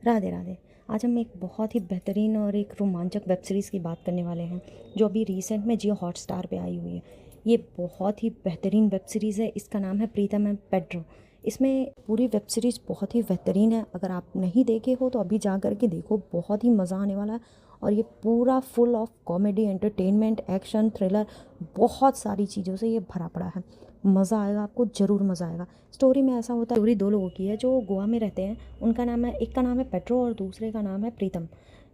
राधे राधे। आज हम एक बहुत ही बेहतरीन और एक रोमांचक वेब सीरीज़ की बात करने वाले हैं जो अभी रिसेंट में जियो हॉटस्टार पे आई हुई है। ये बहुत ही बेहतरीन वेब सीरीज़ है। इसका नाम है प्रीतम एंड पेड्रो। इसमें पूरी वेब सीरीज़ बहुत ही बेहतरीन है। अगर आप नहीं देखे हो तो अभी जा कर के देखो, बहुत ही मज़ा आने वाला है। और ये पूरा full of comedy, entertainment, action, thriller, बहुत सारी चीज़ों से ये भरा पड़ा है। मज़ा आएगा आपको, ज़रूर मज़ा आएगा। स्टोरी में ऐसा होता है, स्टोरी दो लोगों की है जो गोवा में रहते हैं। उनका नाम है, एक का नाम है पेड्रो और दूसरे का नाम है प्रीतम।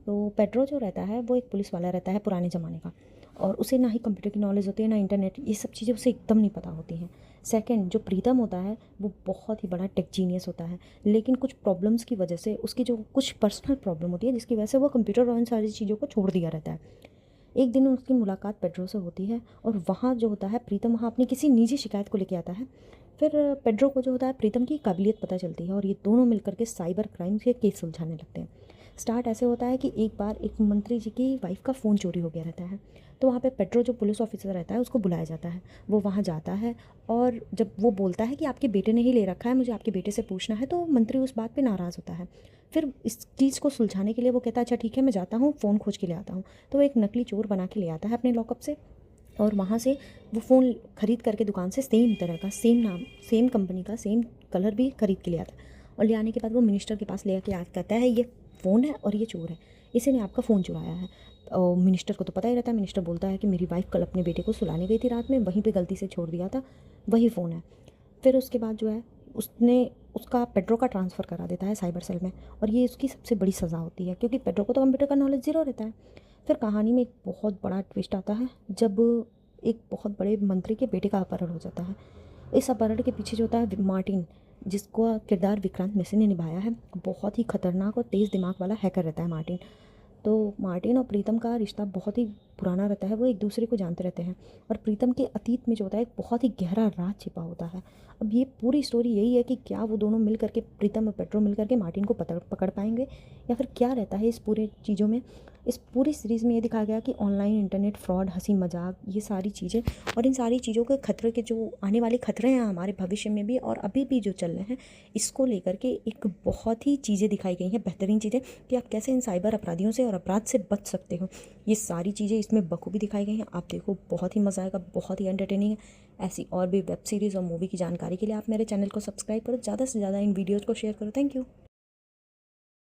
तो पेड्रो जो रहता है वो एक पुलिस वाला रहता है पुराने ज़माने का, और उसे ना ही कंप्यूटर की नॉलेज होती है ना इंटरनेट, ये सब चीज़ें उसे एकदम नहीं पता होती हैं। सेकंड, जो प्रीतम होता है वो बहुत ही बड़ा टेक जीनियस होता है, लेकिन कुछ प्रॉब्लम्स की वजह से, उसकी जो कुछ पर्सनल प्रॉब्लम होती है जिसकी वजह से वो कंप्यूटर और इन सारी चीज़ों को छोड़ दिया रहता है। एक दिन उसकी मुलाकात पेड्रो से होती है और वहाँ जो होता है, प्रीतम वहाँ अपनी किसी निजी शिकायत को लेके आता है। फिर पेड्रो को जो होता है प्रीतम की काबिलियत पता चलती है और ये दोनों मिलकर के साइबर क्राइम के केस सुलझाने लगते हैं। स्टार्ट ऐसे होता है कि एक बार एक मंत्री जी की वाइफ का फ़ोन चोरी हो गया रहता है। तो वहाँ पे पेड्रो जो पुलिस ऑफिसर रहता है उसको बुलाया जाता है। वो वहाँ जाता है और जब वो बोलता है कि आपके बेटे ने ही ले रखा है, मुझे आपके बेटे से पूछना है, तो मंत्री उस बात पे नाराज़ होता है। फिर इस चीज़ को सुलझाने के लिए वो कहता है अच्छा ठीक है मैं जाता हूँ, फ़ोन खोज के ले आता हूँ। तो वो एक नकली चोर बना के ले आता है अपने लॉकअप से, और वहाँ से वो फ़ोन ख़रीद करके दुकान से सेम तरह का, सेम नाम, सेम कंपनी का, सेम कलर भी ख़रीद के ले आता है। और ले आने के बाद वो मिनिस्टर के पास ले आके कहता है ये फ़ोन है और ये चोर है, इसी ने आपका फ़ोन चुराया है। और मिनिस्टर को तो पता ही रहता है। मिनिस्टर बोलता है कि मेरी वाइफ कल अपने बेटे को सुलाने गई थी रात में, वहीं पे गलती से छोड़ दिया था, वही फ़ोन है। फिर उसके बाद जो है उसने उसका पेड्रो का ट्रांसफ़र करा देता है साइबर सेल में, और ये उसकी सबसे बड़ी सज़ा होती है क्योंकि पेड्रो को तो कंप्यूटर का नॉलेज ज़ीरो रहता है। फिर कहानी में एक बहुत बड़ा ट्विस्ट आता है जब एक बहुत बड़े मंत्री के बेटे का अपहरण हो जाता है। इस अपहरण के पीछे जो होता है मार्टिन, जिसको किरदार विक्रांत मैसी ने निभाया है, बहुत ही खतरनाक और तेज़ दिमाग वाला हैकर रहता है मार्टिन। तो मार्टिन और प्रीतम का रिश्ता बहुत ही पुराना रहता है, वो एक दूसरे को जानते रहते हैं। और प्रीतम के अतीत में जो होता है एक बहुत ही गहरा राज छिपा होता है। अब ये पूरी स्टोरी यही है कि क्या वो दोनों मिल करके, प्रीतम और पेड्रो मिल करके मार्टिन को पकड़ पाएंगे, या फिर क्या रहता है इस पूरे चीज़ों में। इस पूरी सीरीज़ में ये दिखाया गया कि ऑनलाइन इंटरनेट फ्रॉड, हंसी मजाक, ये सारी चीज़ें, और इन सारी चीज़ों के खतरे के जो आने वाले खतरे हैं हमारे भविष्य में भी और अभी भी जो चल रहे हैं, इसको लेकर के एक बहुत ही चीज़ें दिखाई गई हैं, बेहतरीन चीज़ें, कि आप कैसे इन साइबर अपराधियों से और अपराध से बच सकते हो। ये सारी चीज़ें इसमें बखूबी दिखाई गई हैं। आप देखो, बहुत ही मज़ा आएगा, बहुत ही एंटरटेनिंग है। ऐसी और भी वेब सीरीज़ और मूवी की जानकारी के लिए आप मेरे चैनल को सब्सक्राइब करो, ज़्यादा से ज़्यादा इन वीडियोज़ को शेयर करो। Thank you.